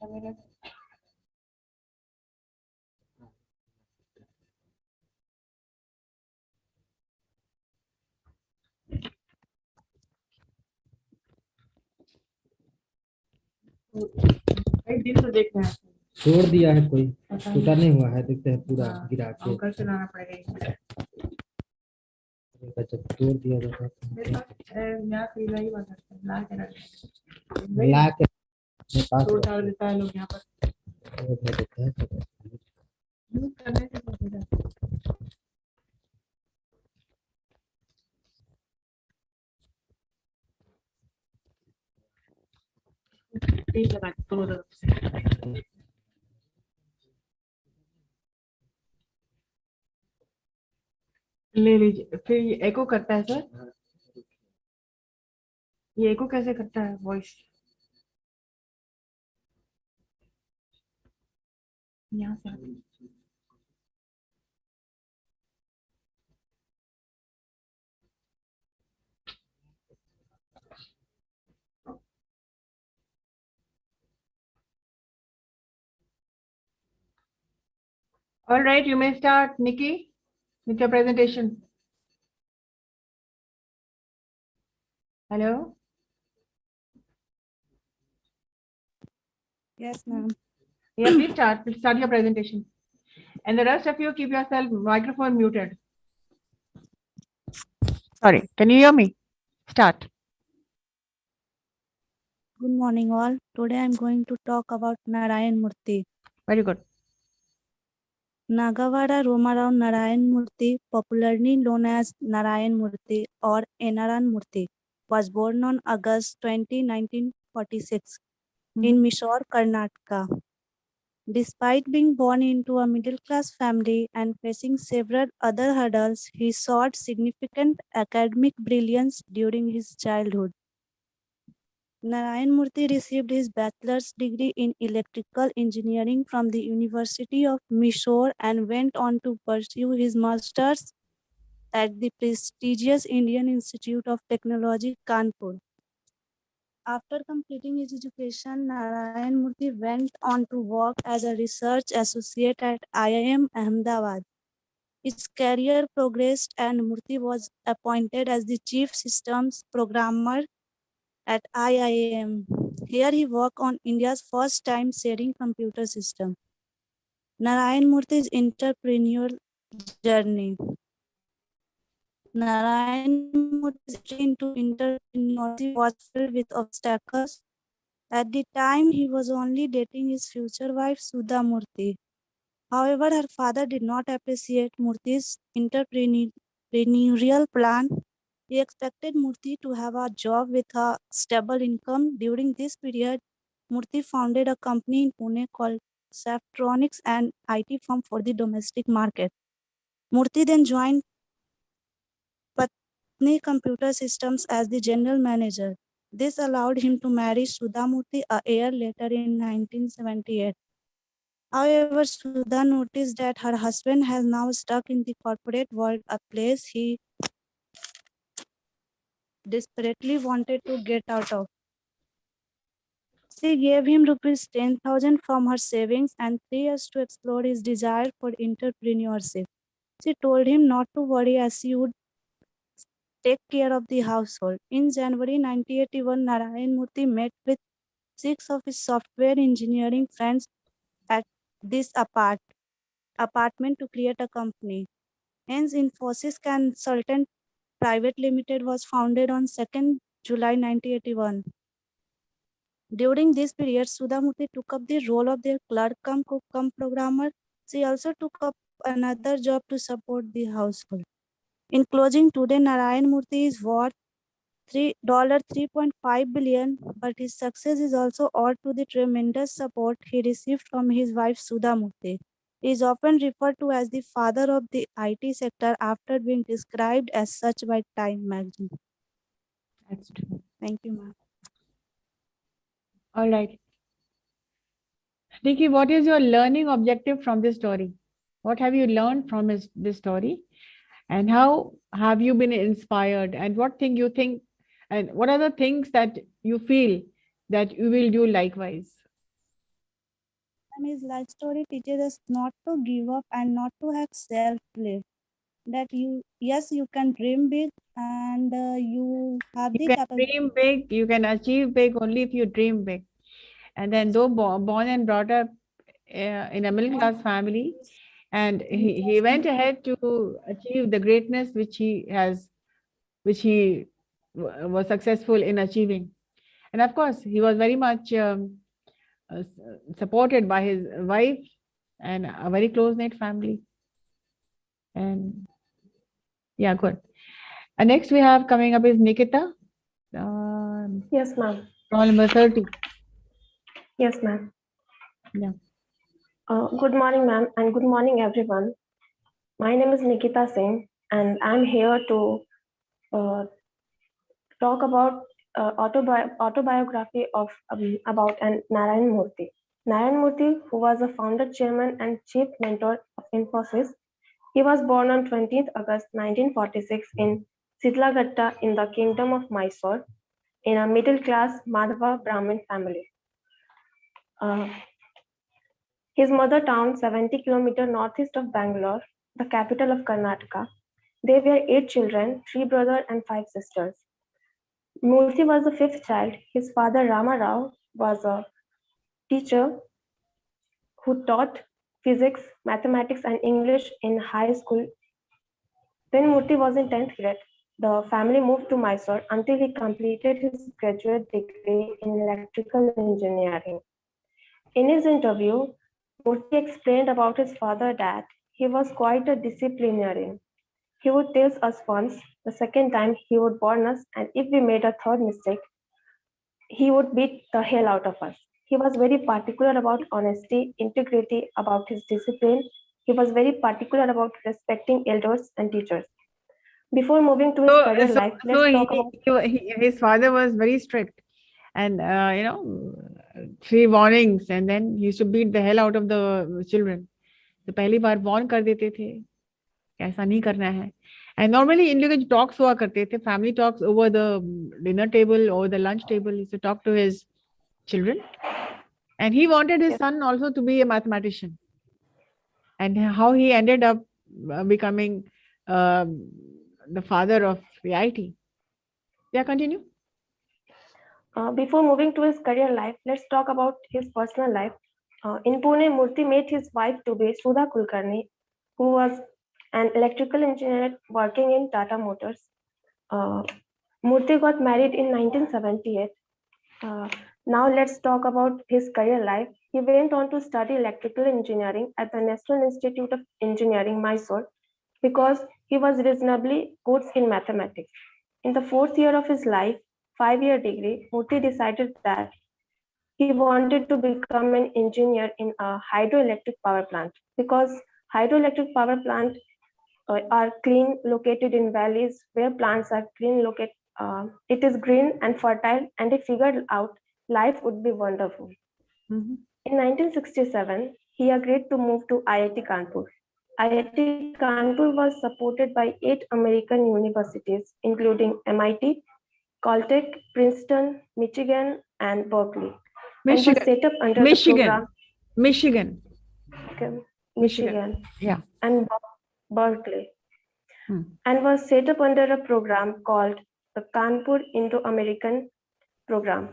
एक दिन तो देखना है, छोड़ दिया है कोई, टूटा नहीं हुआ है, देखते हैं पूरा गिरा के। अंकल से लाना पड़ेगा। जब तोड़ दिया जाता ला के अपने पास तोड़ डाल देता है लोग यहाँ पर। देता है। यूज करने से कुछ हो जाता है। तेल लगा के दोनों तरफ से। ले लीजिए। फिर ये एको करता है सर, ये एको कैसे करता है वॉइस? यहाँ से all right, you may start, Nikki, with your presentation. Hello. Yes, ma'am. Yeah, please start. Please start your presentation. And the rest of you keep yourself microphone muted. Sorry, can you hear me? Start. Good morning, all. Today I'm going to talk about Narayan Murthy. Very good. Nagawada Romarao Narayan Murthy, popularly known as Narayan Murthy or Enaran Murthy, was born on August 20, 1946 in Mysore, Karnataka. Despite being born into a middle-class family and facing several other hurdles, he sought significant academic brilliance during his childhood. Narayan Murthy received his bachelor's degree in electrical engineering from the University of Mysore and went on to pursue his master's at the prestigious Indian Institute of Technology, Kanpur. After completing his education, Narayan Murthy went on to work as a research associate at IIM Ahmedabad. His career progressed and Murthy was appointed as the chief systems programmer at IIM. Here he worked on India's first time sharing computer system. Narayan Murthy's entrepreneurial journey. Narayan Murthy's entry into entrepreneurship was filled with obstacles. At the time, he was only dating his future wife Sudha Murthy. However, her father did not appreciate Murthy's entrepreneurial plan. He expected Murthy to have a job with a stable income. During this period, Murthy founded a company in Pune called Saftronics, an IT firm for the domestic market. Murthy then joined Patna Computer Systems as the general manager. This allowed him to marry Sudha Murthy a year later in 1978. However, Sudha noticed that her husband has now stuck in the corporate world, a place he desperately wanted to get out of. She gave him rupees 10,000 from her savings and 3 years to explore his desire for entrepreneurship. She told him not to worry as she would take care of the household. In January 1981, Narayan Murthy met with 6 of his software engineering friends at this apartment to create a company. Hence, Infosys Consultant Private Limited was founded on 2nd July 1981. During this period, Sudha Murthy took up the role of their clerk cum cook cum programmer. She also took up another job to support the household. In closing, today Narayan Murthy is worth $3.5 billion, but his success is also owed to the tremendous support he received from his wife Sudha Murthy. He is often referred to as the father of the IT sector after being described as such by Time magazine. That's true. Thank you, ma'am. All right. Nikki, what is your learning objective from this story? What have you learned from this story? And how have you been inspired? And what thing you think, and what are the things that you feel that you will do likewise? his life story teaches us not to give up and not to have self-belief. That yes, you can dream big and you have You the can capability. dream big, you can achieve big only if you dream big. And then, though born and brought up in a middle class family, and he went ahead to achieve the greatness which he was successful in achieving. And of course, he was very much supported by his wife and a very close knit family. And yeah, good. And next we have coming up is Nikita, Yes, ma'am. roll number 30. Yes, ma'am. Yeah. Good morning, ma'am, and good morning, everyone. My name is Nikita Singh, and I'm here to uh, talk about autobiography of about an Narayan Murthy. Narayan Murthy, who was a founder, chairman, and chief mentor of Infosys, he was born on 20th August 1946 in Sidlagatta in the Kingdom of Mysore in a middle-class Madhava Brahmin family. Uh, His mother town, 70 kilometers northeast of Bangalore, the capital of Karnataka. They were 8 children, 3 brothers and 5 sisters. Murthy was the fifth child. His father, Rama Rao, was a teacher who taught physics, mathematics, and English in high school. When Murthy was in 10th grade, the family moved to Mysore until he completed his graduate degree in electrical engineering. In his interview, Murthy explained about his father that he was quite a disciplinarian. He would tell us once, the second time he would warn us, and if we made a third mistake, he would beat the hell out of us. He was very particular about honesty, integrity, about his discipline. He was very particular about respecting elders and teachers. Before moving to his So, career so, life, so let's talk about. his father was very strict, and three warnings, and then he used to beat the hell out of the children. तो पहली बार warn कर देते थे कि ऐसा नहीं करना है. And normally in लोगों के talks हुआ करते थे, family talks over the dinner table or the lunch table. He used to talk to his children, and he wanted his son also to be a mathematician. And how he ended up becoming the father of the IT. Yeah, continue. Before moving to his career life, let's talk about his personal life. In Pune, Murthy met his wife to be Sudha Kulkarni, who was an electrical engineer working in Tata Motors. Murthy got married in 1978. Now let's talk about his career life. He went on to study electrical engineering at the National Institute of Engineering, Mysore, because he was reasonably good in mathematics. In the fourth year of his life, 5-year degree, Murthy decided that he wanted to become an engineer in a hydroelectric power plant because hydroelectric power plants are clean, located in valleys where plants are clean, located. It is green and fertile, and he figured out life would be wonderful. Mm-hmm. In 1967, he agreed to move to IIT Kanpur. IIT Kanpur was supported by 8 American universities, including MIT, Caltech, Princeton, Michigan, and Berkeley, and was set up under the program Michigan, yeah, and Berkeley, and was set up under a program called the Kanpur Indo-American Program.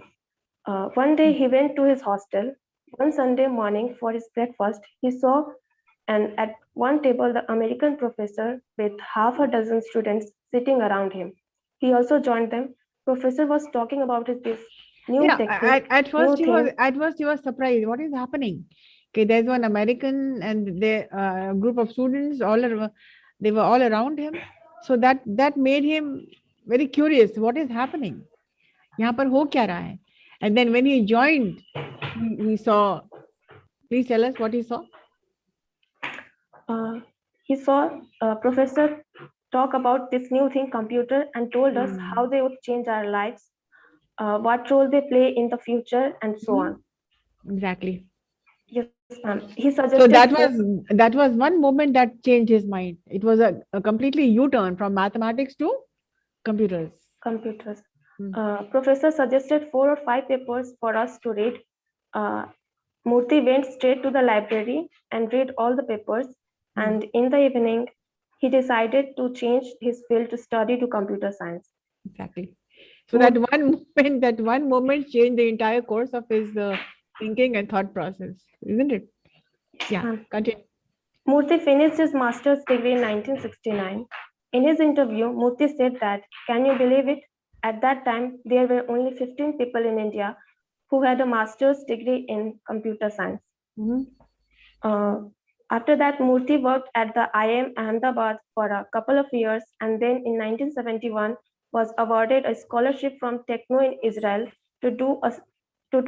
One day he went to his hostel. One Sunday morning for his breakfast, he saw and at one table the American professor with half a dozen students sitting around him. He also joined them. Professor was talking about this new technique. At first he was surprised. What is happening? Okay, there's one American and the group of students they were all around him. So that made him very curious. What is happening? यहाँ पर हो क्या रहा है? And then when he joined, he saw. Please tell us what he saw. He saw a professor talk about this new thing, computer, and told us how they would change our lives, what role they play in the future, and so on. Exactly. Yes, ma'am. He suggested. So that was one moment that changed his mind. It was a completely U-turn from mathematics to computers. Professor suggested 4 or 5 papers for us to read. Murthy went straight to the library and read all the papers, and in the evening, he decided to change his field to study to computer science. Exactly. So that one moment changed the entire course of his thinking and thought process, isn't it? Yeah, continue. Murthy finished his master's degree in 1969. In his interview, Murthy said that, "Can you believe it? At that time, there were only 15 people in India who had a master's degree in computer science." After that, Murthy worked at the IIM Ahmedabad for a couple of years, and then in 1971 was awarded a scholarship from Techno in Israel to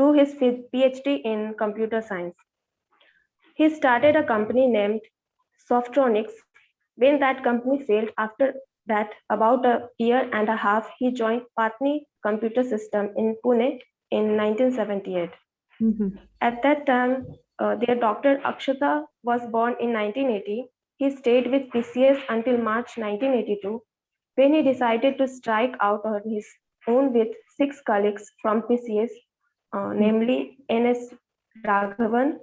do his PhD in computer science. He started a company named Softronics. When that company failed, after that, about a year and a half, he joined Patna Computer System in Pune in 1978. At that time, their daughter Akshata was born in 1980. He stayed with PCS until March 1982, when he decided to strike out on his own with 6 colleagues from PCS, namely N.S. Raghavan,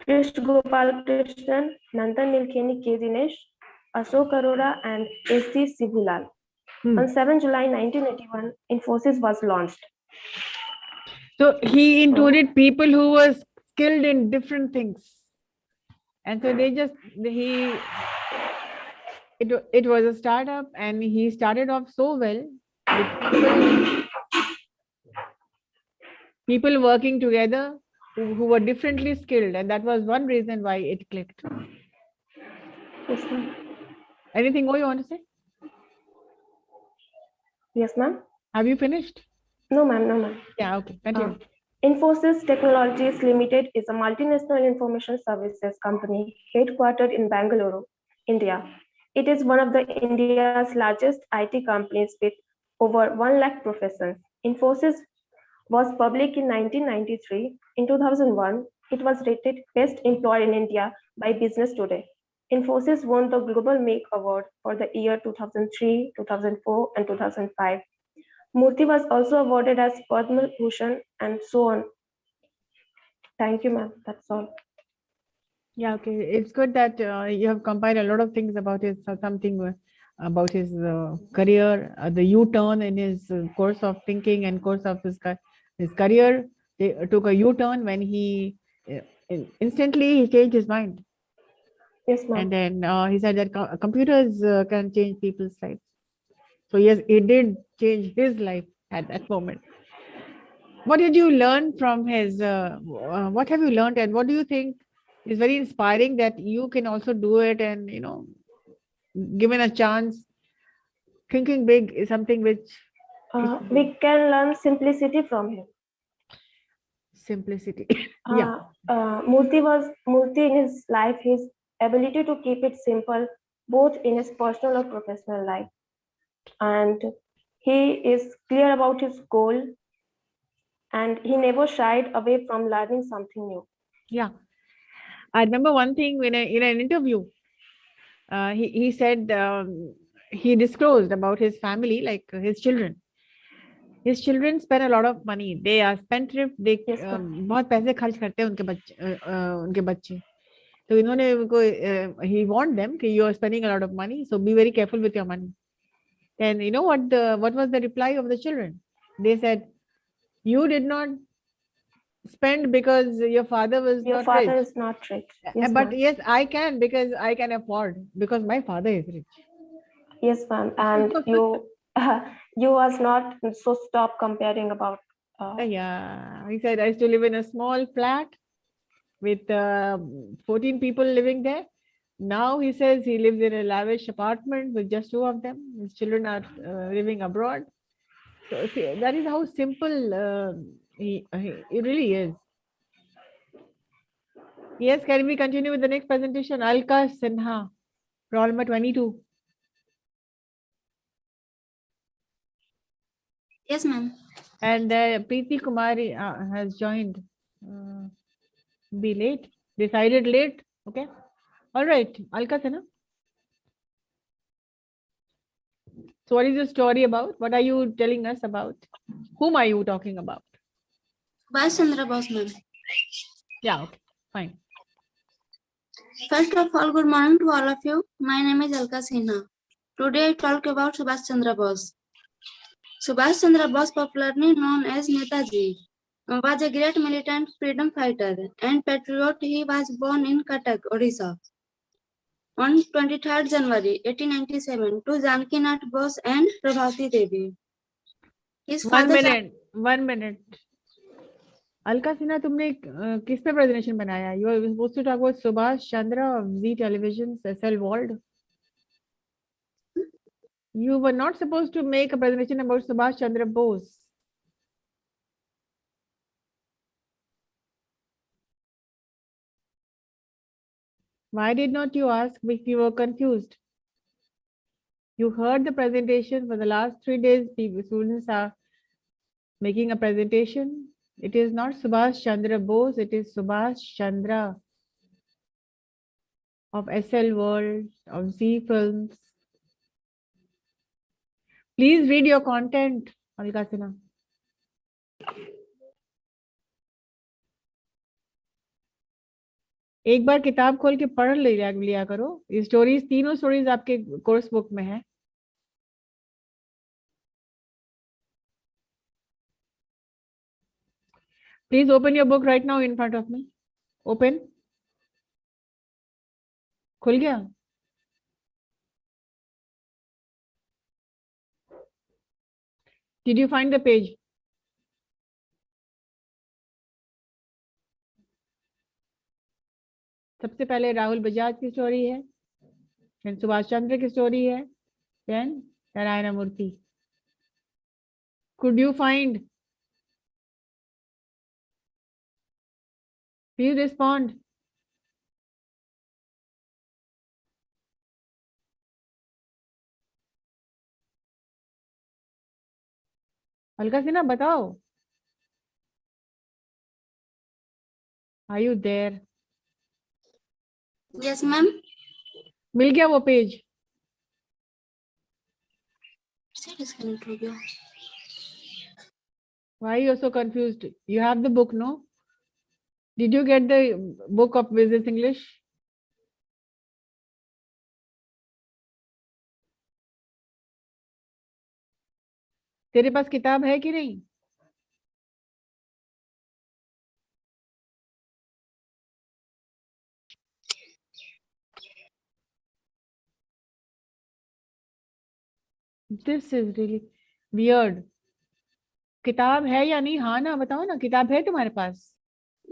Krish Gopal Krishnan, Nandan Nilkeni K. Dinesh, Ashok Arora, and S.D. Sibulal. On 7 July 1981, Infosys was launched. So he included people who were skilled in different things. And so it was a startup, and he started off so well with people working together who were differently skilled, and that was one reason why it clicked. Yes, ma'am. Anything more you want to say? Yes, ma'am. Have you finished? No, ma'am. No, ma'am. Yeah, okay, continue. Infosys Technologies Limited is a multinational information services company headquartered in Bangalore, India. It is one of the India's largest IT companies with over 1 lakh professions. Infosys was public in 1993. In 2001, it was rated Best Employer in India by Business Today. Infosys won the Global Make Award for the year 2003, 2004, and 2005. Murthy was also awarded as Padma Bhushan and so on. Thank you, ma'am. That's all. Yeah, okay. It's good that you have compiled a lot of things about his about his career, the U-turn in his course of thinking and course of his career. They took a U-turn when he instantly he changed his mind. Yes, ma'am. And then he said that computers can change people's lives. So yes, it did change his life at that moment. What did you learn from his? What have you learned, and what do you think is very inspiring that you can also do it? And given a chance, thinking big is something which We can learn simplicity from him. simplicity. Yeah. Murthy in his life, his ability to keep it simple, both in his personal or professional life, and he is clear about his goal, and he never shied away from learning something new. Yeah. I remember one thing in an interview, he said he disclosed about his family, like his children. His children spend a lot of money. They are spendthrift. They Yes, ma'am. बहुत पैसे खर्च करते हैं उनके बच्चे. तो इन्होंने उनको he warned them कि you are spending a lot of money, so be very careful with your money. And you know what was the reply of the children? They said, you did not spend because your father was Your not father rich. is not rich. Yes, But ma'am. yes, I can, because I can afford, because my father is rich. Yes, ma'am. And you was not, so stop comparing about. Yeah, he said I used to live in a small flat with 14 people living there. Now he says he lives in a lavish apartment with just 2 of them. His children are living abroad. So see, that is how simple he really is. Yes, can we continue with the next presentation? Alka Sinha, roll number 22. Yes, ma'am. And Preeti Kumari has joined. Be late. Decided late. Okay. All right. Alka Sinha. So what is your story about? What are you telling us about? Whom are you talking about? Subhash Chandra Bose, ma'am. Yeah, okay, fine. First of all, good morning to all of you. My name is Alka Sinha. Today I talk about Subhash Chandra Bose. Subhash Chandra Bose, popularly known as Netaji, was a great militant freedom fighter and patriot. He was born in Cuttack, Odisha, on 23rd January 1897 to Janaki Nath Bose and Prabhati Devi. His One father minute, 1 minute. Alka Sinha तुमने किस पे presentation बनाया? You are supposed to talk about Subhash Chandra of Z Television, SL World. You were not supposed to make a presentation about Subhash Chandra Bose. Why did not you ask if you were confused? You heard the presentation for the last 3 days. Students are making a presentation. It is not Subhash Chandra Bose. It is Subhash Chandra of SL World, of Z Films. Please read your content, Alka Sinha. एक बार किताब खोल के पढ़ लिया करो. ये stories, तीनों stories आपके कोर्स बुक में है. Please open your book right now in front of me. Open. खुल गया? Did you find the page? सबसे पहले राहुल बजाज की स्टोरी है, फिर सुभाष चंद्र की स्टोरी है, then Narayan Murthy. Could you find? Please respond. Alka Sinha बताओ. Are you there? Yes, ma'am. मिल गया वो पेज? Disconnect हो गया. Why you are so confused? You have the book, no? Did you get the book of business English? तेरे पास किताब है कि नहीं? This is really weird. किताब है या नहीं? हाँ ना, बताओ ना, किताब है तुम्हारे पास?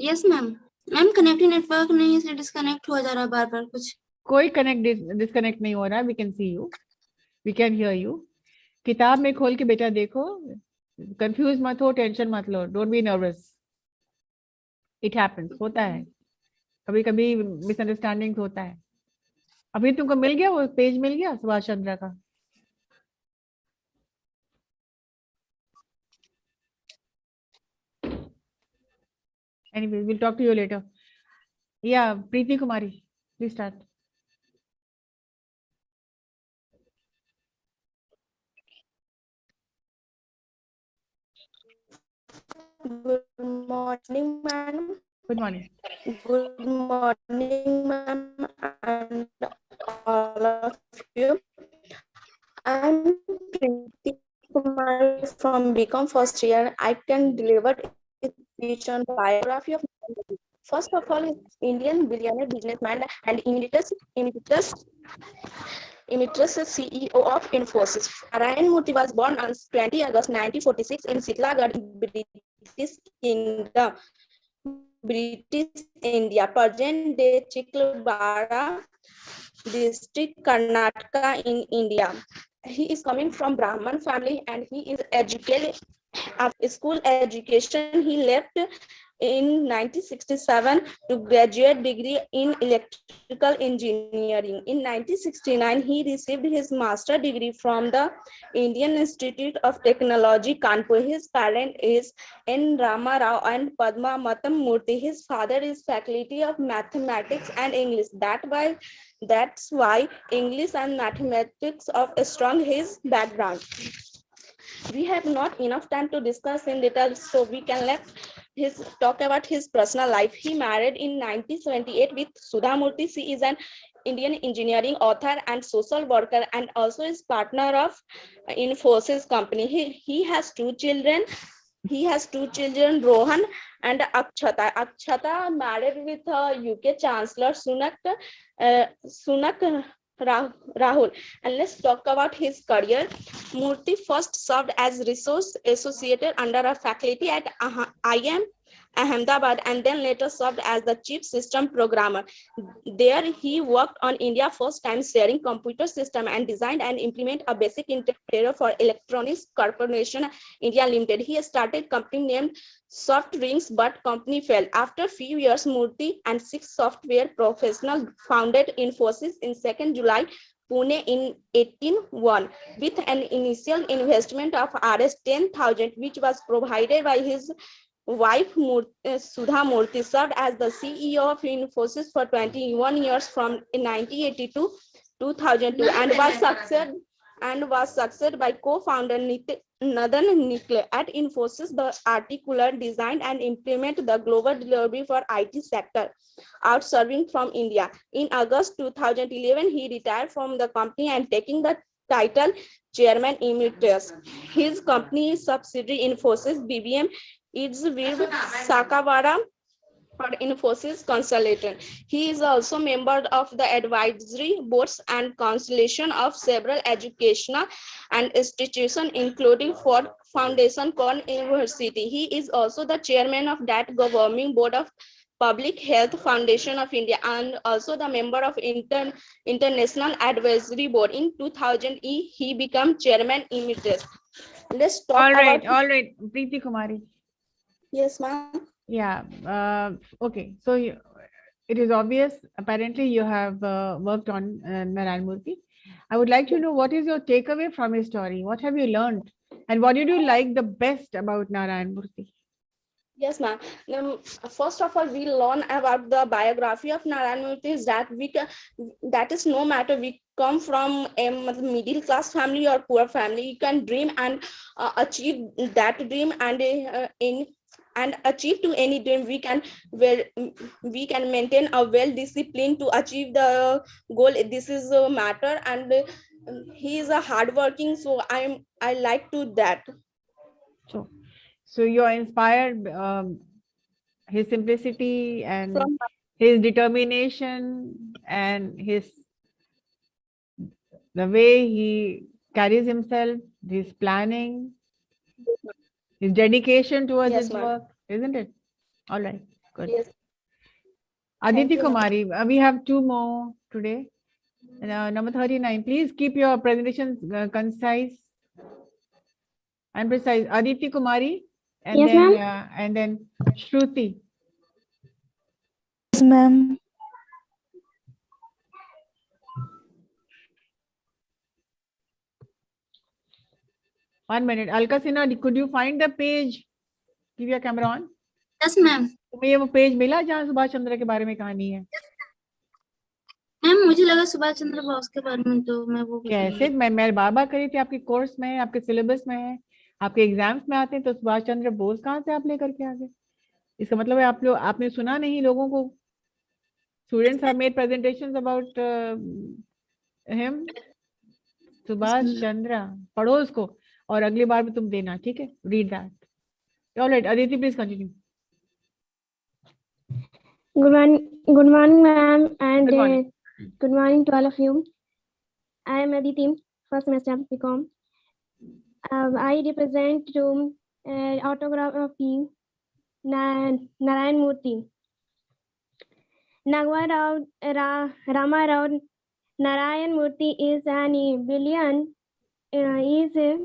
Yes, ma'am. Ma'am connecting network नहीं, इसलिए डिस्कनेक्ट हो जा रहा है बार बार कुछ. कोई डिस्कनेक्ट नहीं हो रहा. We can see you, we can hear you. किताब में खोल के बेटा देखो. कंफ्यूज मत हो, टेंशन मत लो, don't be nervous. It happens, होता है कभी कभी, मिसअंडरस्टैंडिंग होता है. अभी तुमको मिल गया वो पेज? मिल गया सुभाष चंद्र का? Anyway, we'll talk to you later. Yeah, Preeti Kumari, please start. Good morning, madam. Good morning. Good morning, ma'am, and all of you. I'm Preeti Kumar from BCom first year. I can deliver a speech on biography of Narayan. First of all, he's Indian billionaire businessman and emeritus CEO of Infosys. Narayan Murthy was born on 20 August 1946 in Sitlagarh, British Kingdom, British India, present day Chiklbara district, Karnataka in India. He is coming from Brahman family and he is educated. After school education, he left in 1967 to graduate degree in electrical engineering. In 1969, he received his master degree from the Indian Institute of Technology, Kanpur. His parent is N. Rama Rao and Padma Matam Murthy. His father is faculty of mathematics and English. That's why English and mathematics of strong his background. We have not enough time to discuss in detail, so we can let talk about his personal life. He married in 1978 with Sudha Murthy. She is an Indian engineering author and social worker, and also is partner of Infosys company. He has two children. He has two children, Rohan and Akshata. Akshata married with UK Chancellor Sunak Rahul. And let's talk about his career. Murthy first served as resource associate under a faculty at IIM Ahmedabad, and then later served as the chief system programmer. There he worked on India first time sharing computer system and designed and implement a basic interpreter for Electronics Corporation India Limited. He started company named Soft Rings, but company fell. After few years, Murthy and 6 software professionals founded Infosys in 2nd July Pune in 1801 with an initial investment of Rs 10,000, which was provided by his wife Sudha Murthy. Served as the CEO of Infosys for 21 years from 1980 to 2002 and was succeeded by co-founder Nadan Nikle. At Infosys, the articular designed and implement the global delivery for IT sector outserving from India. In August 2011, he retired from the company and taking the title Chairman Emeritus. His company is subsidiary Infosys BBM is with Sakawara for Infosys consultant. He is also member of the advisory boards and constellation of several educational and institutions, including Ford Foundation, Cornell University. He is also the chairman of that governing board of Public Health Foundation of India and also the member of International Advisory Board. In 2000, he became chairman emeritus. Let's talk All right, about. all right, Preeti Kumari. Yes, ma'am. Yeah. Okay. So it is obvious. Apparently, you have worked on Narayan Murthy. I would like to know what is your takeaway from his story. What have you learned, and what did you like the best about Narayan Murthy? Yes, ma'am. First of all, we learn about the biography of Narayan Murthy is that that is no matter we come from a middle class family or poor family, you can dream and achieve that dream and achieve to any dream. We can maintain a well discipline to achieve the goal. This is a matter, and he is a hardworking. So I like to that. So you're inspired his simplicity and From his determination and the way he carries himself, his planning, his dedication towards Yes, his ma'am. work, isn't it? All right, good. Yes. Aditi you, ma'am. Kumari, we have two more today. Number 39, please keep your presentations concise and precise. Aditi Kumari and Yes, then ma'am. Shruti. Yes, ma'am. One minute. Alka Sinha, could you find the page? Keep your camera on. Yes, ma'am. तुम्हें ये वो page मिला जहाँ सुभाष चंद्र के बारे में कहानी है? मैम मुझे लगा सुभाष चंद्र बोस के बारे में, तो मैं वो कैसे मैं बार करी थी, आपके कोर्स में है, आपके सिलेबस में है, आपके एग्जाम्स में आते हैं, तो सुभाष चंद्र बोस कहाँ से आप लेकर के आ गए? इसका मतलब है आपने सुना नहीं लोगों को. Students have made presentations about him. Subhash Chandra, पढ़ो उसको और अगली बार में तुम देना, ठीक है? Read that. All right, Aditi, please continue. Good morning, ma'am, and Good morning. good morning to all of you. I am Aditi, first semester BCom. I represent to autography Narayan Murthy. Nagwa Rama Rao Narayan Murthy is an brilliant, is a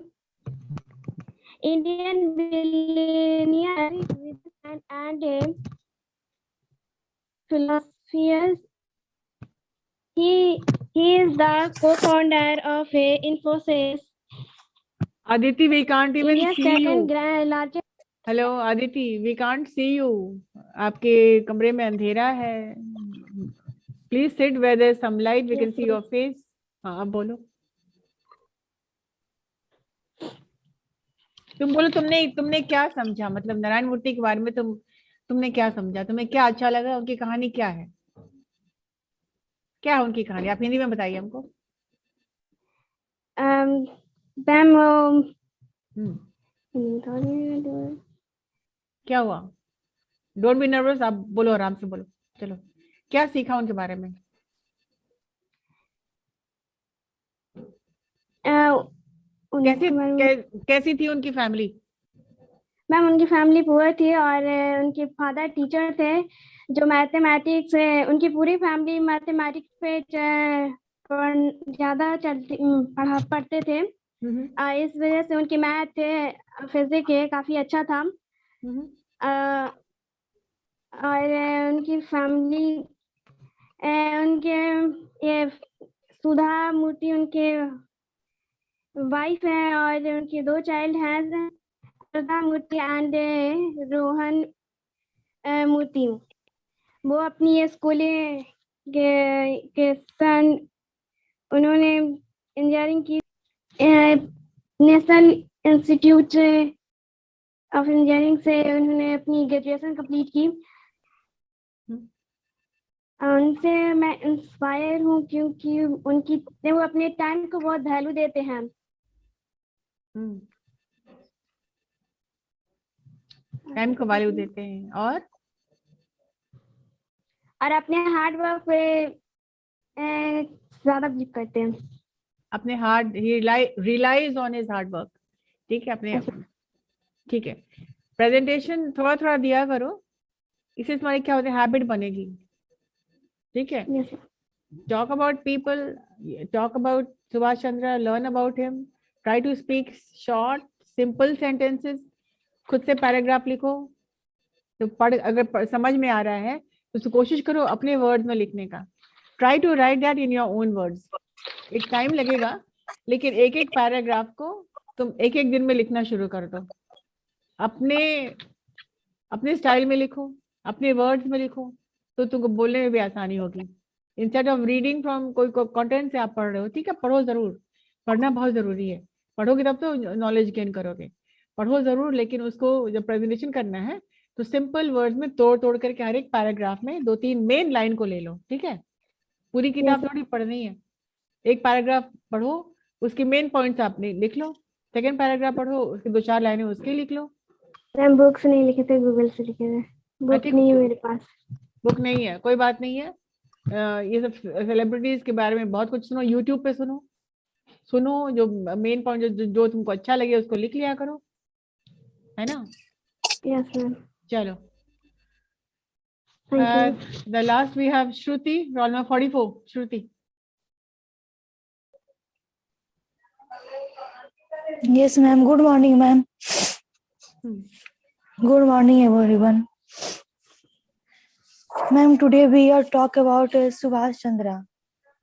Indian billionaire and a philosopher. He is the co-founder of Infosys, Aditi, we can't even India's see second you. largest. Hello, Aditi, we can't see you. आपके कमरे में अंधेरा है. Please sit where there's some light. We can see your face. हाँ, अब बोलो. तुम बोलो, तुमने क्या समझा, मतलब नारायण मूर्ति के बारे में तुमने क्या समझा, तुम्हें क्या अच्छा लगा, उनकी कहानी क्या है, क्या है उनकी कहानी, आप हिंदी में बताइए हमको। मैम क्या हुआ? डोंट बी नर्वस, आप बोलो, आराम से बोलो। चलो, क्या सीखा उनके बारे में? कैसी थी उनकी फैमिली? मैम उनकी फैमिली पुअर थी और उनके फादर टीचर थे जो मैथमेटिक्स, उनकी पूरी फैमिली मैथमेटिक्स पे ज्यादा पढ़ते थे। इस वजह से उनकी मैथ फिजिक्स काफी अच्छा था। और उनकी फैमिली, उनके ये सुधा मूर्ति उनके वाइफ है और उनके 2 चाइल्ड हैं, सुधा मूर्ति एंड रोहन मूर्ति। वो अपनी ये स्कूलिंग के सन उन्होंने इंजीनियरिंग की नेशनल इंस्टीट्यूट ऑफ इंजीनियरिंग से उन्होंने अपनी ग्रेजुएशन कंप्लीट की। उनसे मैं इंस्पायर हूँ क्योंकि वो अपने टाइम को बहुत वैल्यू देते हैं। टाइम को वैल्यू देते हैं और अपने हार्ड वर्क पे ज्यादा बिलीव करते हैं। अपने hard, he relies on his hard work. ठीक है, अपने, ठीक है। प्रेजेंटेशन थोड़ा थोड़ा दिया करो, इससे तुम्हारी क्या होता है, हैबिट बनेगी। ठीक है, talk about people, talk about Subhash Chandra, learn about him, try to speak short simple sentences, खुद से पैराग्राफ लिखो। तो अगर समझ में आ रहा है तो कोशिश करो अपने वर्ड्स में लिखने का। Try to write that in your own words. एक टाइम लगेगा, लेकिन एक एक पैराग्राफ को तुम एक एक दिन में लिखना शुरू कर दो। अपने स्टाइल में लिखो, अपने वर्ड्स में लिखो, तो तुमको बोलने में भी आसानी होगी। इंस्टेड ऑफ रीडिंग फ्रॉम कोई कंटेंट से आप पढ़ रहे हो, ठीक है, पढ़ो जरूर, पढ़ना बहुत जरूरी है। पढ़ोगे तब तो नॉलेज गेन करोगे। पढ़ो जरूर, लेकिन उसको जब प्रेजेंटेशन करना है तो सिंपल वर्ड्स में तोड़ तोड़ करके हर एक पैराग्राफ में 2-3 मेन लाइन को ले लो। ठीक है, पूरी किताब थोड़ी पढ़नी है। एक पैराग्राफ पढ़ो, उसके मेन पॉइंट्स आपने लिख लो। सेकंड पैराग्राफ पढ़ो, उसके 2-4 लाइनें उसके लिख लो। मैम बुक से नहीं लिखे थे, गूगल से लिखे थे। बुक नहीं है मेरे पास। बुक नहीं है, कोई बात नहीं है। ये सब सेलिब्रिटीज के बारे में बहुत कुछ सुनो, यूट्यूब पे सुनो जो मेन पॉइंट जो तुमको अच्छा लगे उसको लिख लिया करो, है ना? Yes ma'am. चलो, thank you. The last we have Shruti, roll number 44। Shruti. Yes, ma'am. Good morning, ma'am. Good morning, everyone. Ma'am, today we are talk about Subhash Chandra.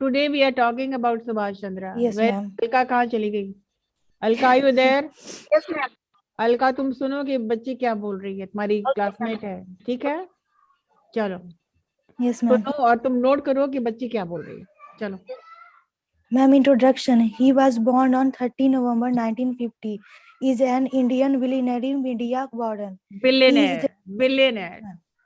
Today we are talking about Subhash Chandra. Yes, ma'am. Alka कहाँ चली गई? Alka, are you there? Yes ma'am. Alka, तुम सुनो कि बच्ची क्या बोल रही है, तुम्हारी क्लासमेट है, ठीक है? चलो, Yes, ma'am. सुनो और तुम नोट करो कि बच्ची क्या बोल रही है। चलो। Ma'am, introduction. He was born on 30 November 1950. Is an Indian billionaire media warden. Billionaire.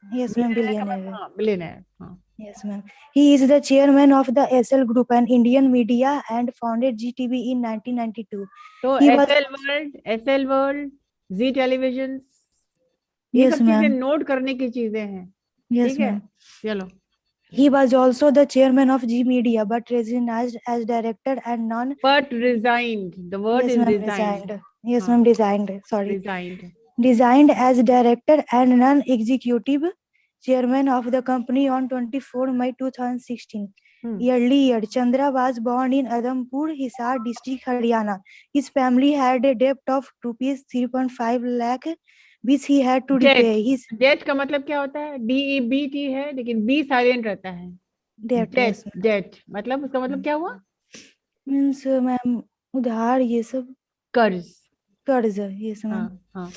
Yes, ma'am. Billionaire. हाँ, बिलियनर। हाँ। Yes, ma'am. He is the chairman of the SL Group, an Indian media, and founded GTV in 1992. तो He was- SL world, Zee television, ये Yes, सब चीजें ma'am. Note करने की चीजें हैं। Yes, ठीक है, ma'am. चलो। He was also the chairman of G Media, but resigned as director and non. But resigned. The word Yes, is ma'am. resigned. Resigned. Yes, हाँ, ma'am. Resigned. Sorry. resigned. Resigned as director and non-executive chairman of the company on 24 May 2016. Earlier, Chandra was born in Adhampur, Hisar district, Haryana. His family had a debt of rupees 3.5 lakh, which he had to repay. His debt का मतलब क्या होता है? DEBT है, लेकिन B silent रहता है। debt. Yes, ma'am. Date मतलब, उसका मतलब क्या हुआ? Means, ma'am, उधार ये सब कर्ज। कर्ज. Yes, ma'am. हाँ, हाँ।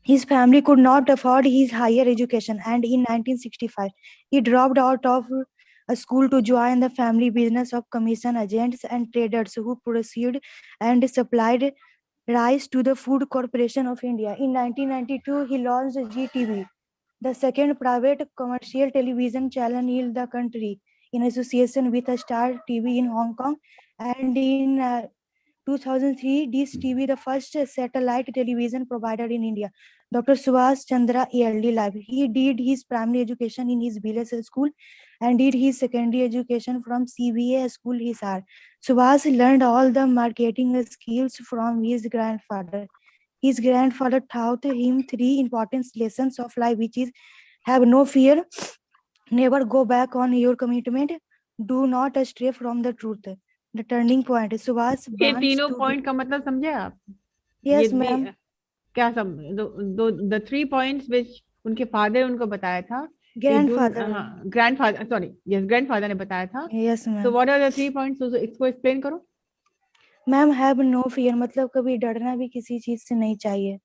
His family could not afford his higher education, and in 1965, he dropped out of a school to join the family business of commission agents and traders who pursued and supplied rise to the Food Corporation of India. In 1992, he launched GTV, the second private commercial television channel in the country, in association with Star TV in Hong Kong. And in 2003, Dish TV, the first satellite television provider in India. Dr. Subhash Chandra yearly life. He did his primary education in his village school and did his secondary education from CBA school Hisar. Subhash learned all the marketing skills from his grandfather. His grandfather taught him three important lessons of life, which is have no fear, never go back on your commitment, do not stray from the truth. The turning point. Subhash ये wants तीनों to point का मतलब समझे आप? Yes, ये ma'am. क्या सब the 3 points which उनके फादर उनको बताया था कि Grandfather. Grandfather, sorry, yes, grandfather ने बताया था. Yes, तो ma'am. What are the 3 points? इसको एक्सप्लेन करो. मैम हैव नो फियर मतलब कभी डरना भी किसी चीज से नहीं चाहिए.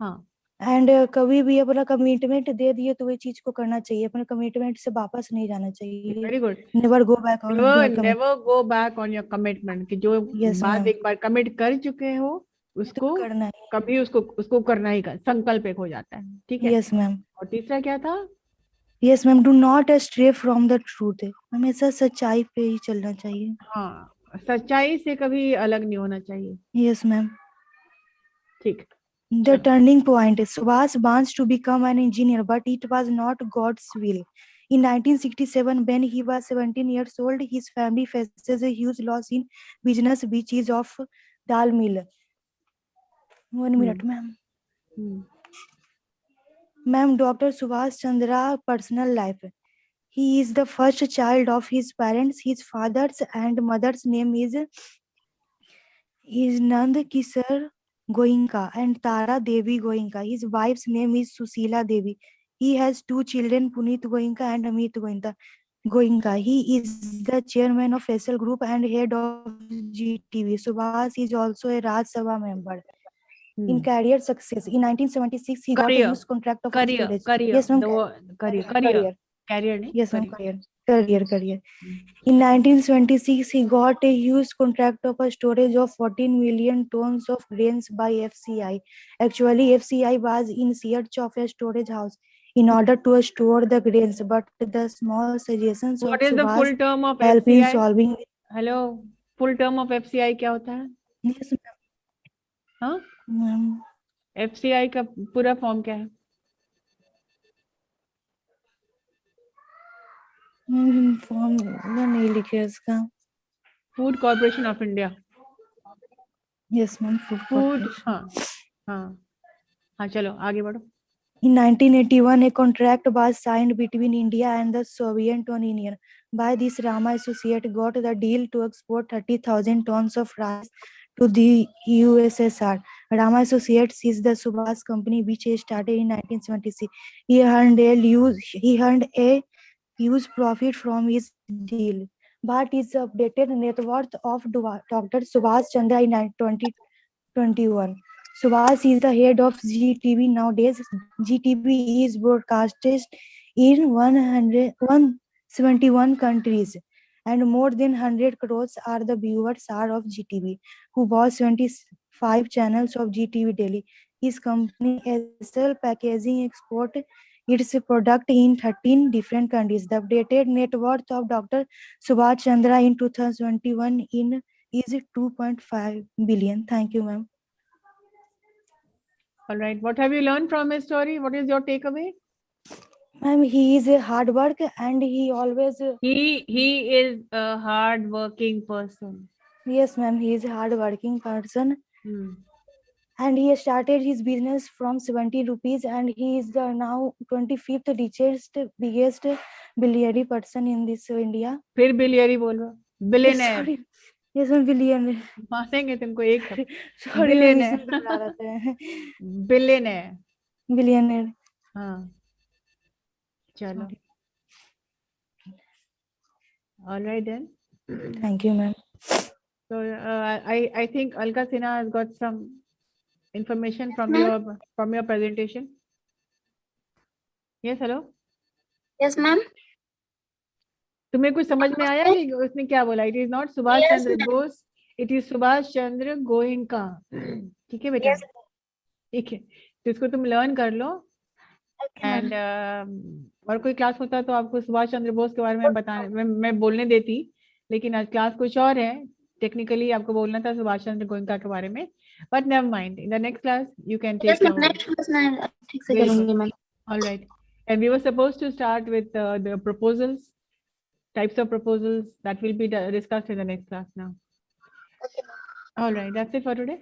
हाँ. एंड कभी भी अपना कमिटमेंट दे दिए तो वही चीज को करना चाहिए, अपने कमिटमेंट से वापस नहीं जाना चाहिए. Very good. Never go back on never go back on your commitment, कि जो Yes, बात ma'am. एक बार कमिट कर चुके हो उसको तो करना है. कभी उसको करना ही कर, संकल्प एक हो जाता है. ठीक है. Yes, ma'am. और तीसरा क्या था? Yes, ma'am. Do not stray from the truth. हमेशा सच्चाई पे ही चलना चाहिए. हाँ, सच्चाई से कभी अलग नहीं होना चाहिए. Yes, ma'am. ठीक. The turning point. Subhash wants to become an engineer, but it was not God's will. In 1967, when he was 17 years old, his family faces a huge loss in business, which is of dal mill. 1 minute, ma'am. Ma'am, Dr. Subhash Chandra personal life. He is the first child of his parents. His father's and mother's name is Nand Kishore Goenka and Tara Devi Goenka. His wife's name is Susila Devi. He has two children, Puneet Goenka and Amit Goenka. He is the chairman of SL Group and head of GTV. Subhash is also a Raj Sabha member. In career success, in 1976, he got a huge contract of storage. Yes, ma'am. Career. Yes, ma'am. Career. In 1926, he got a huge contract of a storage of 14 million tons of grains by FCI. Actually, FCI was in search of a storage house in order to store the grains, but the small suggestions What of is the Subhash full term of help in FCI? solving. Hello, full term of FCI क्या होता है? Yes, ma'am. हाँ? Ma'am. FCI का पूरा form क्या है? Form नहीं लिखे इसका. Food corporation of India. Yes, ma'am. Food. हाँ, चलो आगे बढ़ो. In 1981, a contract was signed between India and the Soviet Union. By this, Rama Associates got the deal to export 30,000 tons of rice to the USSR. Rama Associates is the Subhash company which started in 1976. He earned a huge profit from his deal. But his updated net worth of Dr. Subhash Chandra in 2021. Subhash is the head of GTV nowadays. GTV is broadcasted in 171 countries, and more than 100 crores are the viewers of GTV, who watch 25 channels of GTV daily. His company SL Packaging export its product in 13 different countries. The updated net worth of Dr. Subhash Chandra in 2021 is 2.5 billion. Thank you, ma'am. All right. What have you learned from his story? What is your takeaway? Ma'am, he is a hard work and he always. He is a hard working person. Yes, ma'am. He is a hard working person. And he started his business from 70 rupees and he is the now 25th richest, biggest billionaire person in this India. फिर biliary बोल रहा. Billionaire. Sorry. Yes, ma'am. Billionaire. मासेंगे तुमको एक. Sorry, Billionaire. Billionaire. हाँ. चलो. All right then. Thank you, ma'am. So I think Alka Sinha has got some information from your presentation. Yes, hello. Yes, ma'am. तुम्हें कुछ समझ में आया कि उसने क्या बोला? It is not Subhash Chandra Bose. It is Subhash Chandra Goenka. ठीक है बेटा, ठीक है, तो इसको तुम लर्न कर लो. एंड और कोई क्लास होता तो आपको सुभाष चंद्र बोस के बारे में बताने मैं बोलने देती, लेकिन आज क्लास कुछ और है. टेक्निकली आपको बोलना था सुभाष चंद्र गोयनका के बारे में, but never mind. In the next class you can take your. Next class में ठीक से करूंगी ma'am. All right. And we were supposed to start with the proposals, types of proposals that will be discussed in the next class now. All right. That's it for today.